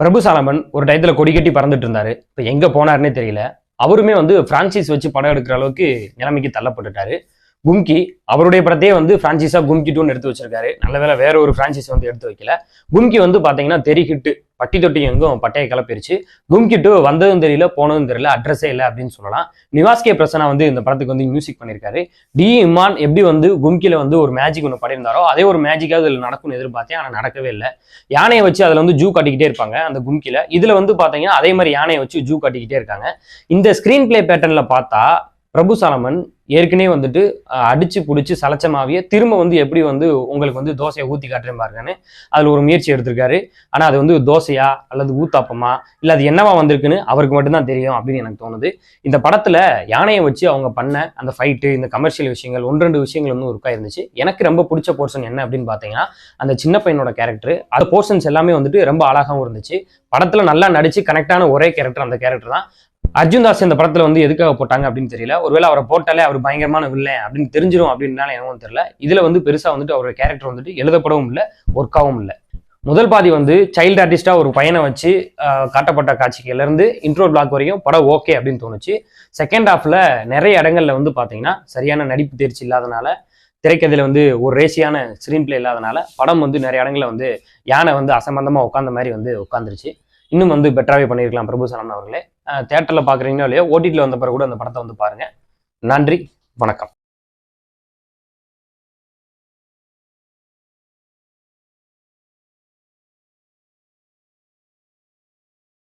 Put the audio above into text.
பிரபு சாலமன் ஒரு டயத்துல கொடி கட்டி பறந்துட்டு இருந்தாரு. இப்ப எங்க போனாருன்னே தெரியல. அவருமே பிரான்சைஸ் வச்சு படம் எடுக்கிற அளவுக்கு நிலைமைக்கு தள்ளப்பட்டுட்டாரு. கும்கி அவருடைய படத்தையே பிரான்சைஸா கும்கி 2 எடுத்து வச்சிருக்காரு. நல்ல வேலை வேற ஒரு பிரான்சைஸ் எடுத்து வைக்கல. கும்கி பாத்தீங்கன்னா தெரி ஹிட்டு, பட்டி தொட்டி எங்கும் பட்டையை கிளப்பிருச்சு. கும்கி 2 வந்ததும் தெரியல போனதும் தெரியல, அட்ரஸே இல்லை அப்படின்னு சொல்லலாம். நிவாஸ் கே பிரசன்னா இந்த படத்துக்கு மியூசிக் பண்ணியிருக்காரு. டி இமான் எப்படி கும்கில ஒரு மேஜிக் ஒன்று பண்ணியிருந்தாரோ அதே ஒரு மேஜிக்காக இதுல நடக்கும்னு எதிர்பார்த்தேன். ஆனா நடக்கவே இல்லை. யானையை வச்சு அதுல ஜூ காட்டிக்கிட்டே இருப்பாங்க அந்த கும்கில. இதுல பாத்தீங்கன்னா அதே மாதிரி யானையை வச்சு ஜூ காட்டிக்கிட்டே இருக்காங்க. இந்த ஸ்கிரீன் பிளே பேட்டர்ன்ல பார்த்தா பிரபு சாலமன் ஏற்கனவே அடிச்சு பிடிச்சி சலச்சமாவிய திரும்ப எப்படி உங்களுக்கு தோசையை ஊத்தி காட்டுறேன் பாருங்கன்னு அதுல ஒரு முயற்சி எடுத்திருக்காரு. ஆனா அது தோசையா அல்லது ஊத்தாப்பமா இல்ல அது என்னவா வந்திருக்குன்னு அவருக்கு மட்டும்தான் தெரியும் அப்படின்னு எனக்கு தோணுது. இந்த படத்துல யானையை வச்சு அவங்க பண்ண அந்த ஃபைட்டு, இந்த கமர்ஷியல் விஷயங்கள் 1-2 விஷயங்கள் ஒருக்கா இருந்துச்சு. எனக்கு ரொம்ப பிடிச்ச போர்ஷன் என்ன அப்படின்னு பாத்தீங்கன்னா அந்த சின்ன பையனோட கேரக்டர். அந்த போர்ஷன்ஸ் எல்லாமே ரொம்ப அழகாவும் இருந்துச்சு. படத்துல நல்லா நடிச்சு கனெக்டான ஒரே கேரக்டர் அந்த கேரக்டர் தான். அர்ஜுன் தாஸ் இந்த படத்துல எதுக்காக போட்டாங்க அப்படின்னு தெரியல. ஒருவேளை அவரை போட்டாலே அவர் பயங்கரமான வில்லன் அப்படின்னு தெரிஞ்சிடும் அப்படின்னால என்னவும் தெரியல. இதுல பெருசா அவரோட கேரக்டர் எழுதப்படவும் இல்லை, ஒர்க்காவும் இல்லை. முதல் பாதி சைல்டு ஆர்டிஸ்டா ஒரு பையனை வச்சு காட்டப்பட்ட காட்சிகள்ல இருந்து இன்ட்ரோ பிளாக் வரைக்கும் படம் ஓகே அப்படின்னு தோணுச்சு. செகண்ட் ஹாஃப்ல நிறைய இடங்கள்ல பாத்தீங்கன்னா சரியான நடிப்பு தேர்ச்சி இல்லாதனால, திரைக்கதையில ஒரு ரேசியான ஸ்கிரீன் பிளே இல்லாதனால படம் நிறைய இடங்கள்ல யானை அசம்பந்தமா உட்கார்ந்த மாதிரி உட்காந்துருச்சு. இன்னும் பெட்டராகவே பண்ணியிருக்கலாம் பிரபு சாலமன் அவர்களே. தியேட்டர்ல பாக்குறீங்களோ இல்லையோ, ஓடிடியில் வந்த பிறகு கூட அந்த படத்தை பாருங்க. நன்றி, வணக்கம்.